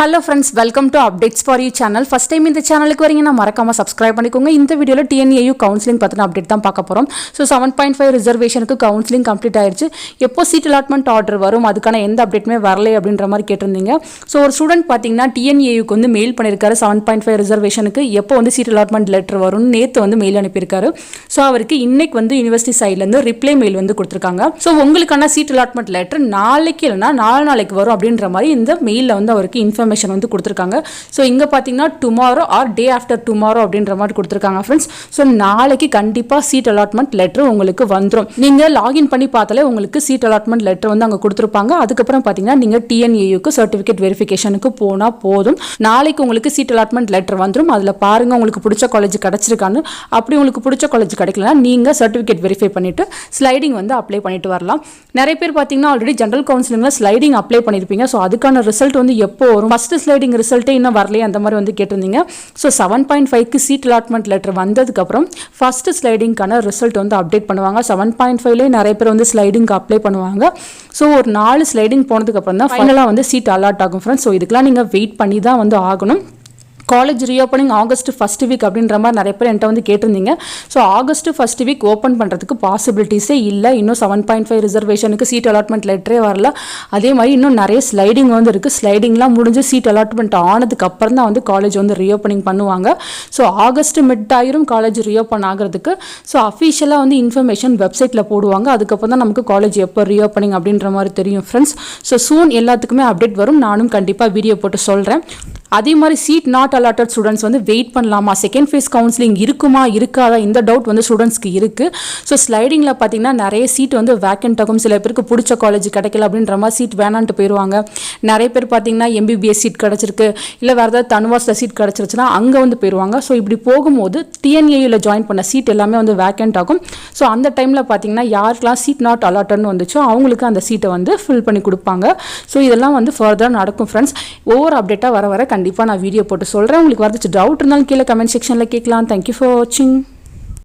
Hello friends, welcome to Updatesforu channel. First time இந்த சேனலுக்கு வரீங்கன்னா மறக்காம subscribe பண்ணிக்கோங்க. இந்த வீடியோல TNAU கவுன்சிலிங் பத்தின அப்டேட் தான் பார்க்க போறோம். So 7.5 ரிசர்வேஷனுக்கு கவுன்சிலிங் கம்ப்ளீட் ஆயிருச்சு. எப்போ சீட் அலாட்மெண்ட் ஆர்டர் வரும், அதுக்கான எந்த அப்டேட்டுமே வரல அப்படின்ற மாதிரி கேட்டிருந்தீங்க. ஸோ ஒரு ஸ்டூடெண்ட் பார்த்தீங்கன்னா TNAUக்கு வந்து மெயில் பண்ணியிருக்காரு 7.5 ரிசர்வேஷனுக்கு எப்போ வந்து சீட் அலாட்மெண்ட் லெட்டர் வரும்னு நேற்று வந்து மெயில் அனுப்பியிருக்காரு. ஸோ அவருக்கு இன்னைக்கு வந்து யூனிவர்சிட்டி சைட்லேருந்து ரிப்ளை மெயில் வந்து கொடுத்துருக்காங்க. ஸோ உங்களுக்கான சீட் அலாட்மெண்ட் லெட்டர் நாளைக்கு இல்லைனா நாளைக்கு வரும் அப்படின்ற மாதிரி இந்த மெயிலில் வந்து அவருக்கு இன்ஃபர்மேஷன் வந்து கொடுத்துருக்காங்க. ஸோ இங்கே பார்த்தீங்கன்னா tomorrow R day after tomorrow அப்படின்ற மாதிரி கொடுத்துருக்காங்க ஃப்ரெண்ட்ஸ். ஸோ நாளைக்கு கண்டிப்பாக சீட் அலாட்மெண்ட் லெட்டர் உங்களுக்கு வந்துடும். நீங்கள் லாகின் பண்ணி பார்த்தாலே உங்களுக்கு சீட் அலாட்மெண்ட் லெட்டர் வந்து அங்கே கொடுத்துருப்பாங்க. அதுக்கப்புறம் பார்த்தீங்கன்னா நீங்கள் TNAUக்கு சர்டிஃபிகேட் வெரிஃபிகேஷனுக்கு போனால் போதும். நாளைக்கு உங்களுக்கு சீட் அலாட்மெண்ட் லெட்டர் வந்துடும். அதில் பாருங்கள் உங்களுக்கு பிடிச்ச காலேஜ் கிடச்சிருக்கான்னு. அப்படி உங்களுக்கு பிடிச்ச காலேஜ் கிடைக்கலன்னா நீங்கள் சர்டிஃபிகேட் வெரிஃபை பண்ணிவிட்டு ஸ்லைடிங் வந்து அப்ளை பண்ணிட்டு வரலாம். நிறைய பேர் பார்த்தீங்கன்னா ஆல்ரெடி ஜென்ரல் கவுன்சிலிங்கில் ஸ்லைடிங் அப்ளை பண்ணியிருப்பீங்க. ஸோ அதுக்கான ரிசல்ட் வந்து எப்போ வரும், ஃபஸ்ட்டு ஸ்லைடிங் ரிசல்ட்டே இன்னும் வரலையே அந்த மாதிரி வந்து கேட்டிருந்தீங்க. ஸோ 7.5க்கு சீட் அலாட்மெண்ட் லெட்டர் வந்ததுக்கப்புறம் ஃபஸ்ட்டு ஸ்லைடிங்கான ரிசல்ட் வந்து அப்டேட் பண்ணுவாங்க. 7.5லேயே நிறைய பேர் வந்து ஸ்லைடிங்க்கு அப்ளை பண்ணுவாங்க. ஸோ ஒரு 4 ஸ்லைடிங் போனதுக்கப்புறம் தான் ஃபைனலாக வந்து சீட் அலாட் ஆகும் ஃப்ரெண்ட்ஸ். ஸோ இதுக்கெலாம் நீங்கள் வெயிட் பண்ணி தான் வந்து ஆகணும். College reopening August first week அப்படின்ற மாதிரி நிறைய பேர் என்கிட்ட வந்து கேட்டிருந்தீங்க. So August first week open பண்ணுறதுக்கு பாசிபிலிட்டிஸே இல்லை. இன்னும் 7.5 ரிசர்வேஷனுக்கு சீட் அலாட்மெண்ட் லெட்டரே வரல. அதே மாதிரி இன்னும் நிறைய ஸ்லைடிங் வந்து இருக்குது. ஸ்லைடிங்லாம் முடிஞ்சு சீட் அலாட்மெண்ட் ஆனதுக்கு அப்புறம் தான் வந்து காலேஜ் வந்து ரீஓப்பனிங் பண்ணுவாங்க. ஸோ ஆகஸ்ட் மிட் ஆயிரும் காலேஜ் ரீஓப்பன் ஆகிறதுக்கு. ஸோ அஃபிஷியலாக வந்து இன்ஃபர்மேஷன் வெப்சைட்டில் போடுவாங்க. அதுக்கப்புறம் தான் நமக்கு காலேஜ் எப்போ ரீஓப்பனிங் அப்படின்ற மாதிரி தெரியும் ஃப்ரெண்ட்ஸ். ஸோ சூன் எல்லாத்துக்குமே அப்டேட் வரும். நானும் கண்டிப்பாக வீடியோ போட்டு சொல்கிறேன். அதே மாதிரி சீட் நாட் அலாட்டட் ஸ்டூடெண்ட்ஸ் வந்து வெயிட் பண்ணலாமா, செகண்ட் ஃபேஸ் கவுன்சிலிங் இருக்குமா இருக்காதா, இந்த டவுட் வந்து ஸ்டூடெண்ட்ஸ்க்கு இருக்குது. ஸோ ஸ்லைடிங்கில் பார்த்தீங்கன்னா நிறைய சீட் வந்து வேக்கண்ட் ஆகும். சில பேருக்கு பிடிச்ச காலேஜ் கிடைக்கல அப்படின்ற மாதிரி சீட் வேணான்ட்டு போயிடுவாங்க. நிறைய பேர் பார்த்தீங்கன்னா MBBS சீட் கிடச்சிருக்கு, இல்லை வேறு ஏதாவது தனுவாஸில் சீட் கிடச்சிருச்சுன்னா அங்கே வந்து போயிடுவாங்க. ஸோ இப்படி போகும்போது TNAUவில் ஜாயின் பண்ண சீட் எல்லாமே வந்து வேக்கண்ட் ஆகும். ஸோ அந்த டைமில் பார்த்தீங்கன்னா யாருக்கெல்லாம் சீட் நாட் அலாட்டட்னு வந்துச்சோ அவங்களுக்கு அந்த சீட்டை வந்து ஃபில் பண்ணி கொடுப்பாங்க. ஸோ இதெல்லாம் வந்து ஃபர்தராக நடக்கும் ஃப்ரெண்ட்ஸ். ஒவ்வொரு அப்டேட்டாக வர கண்டிப்பாக நான் வீடியோ போட்டு சொல்கிறேன். உங்களுக்கு வரதுச்சு டவுட் இருந்தாலும் கீழே கமெண்ட் செக்ஷனில் கேட்கலாம். தேங்க்யூ ஃபார் வாட்சிங்.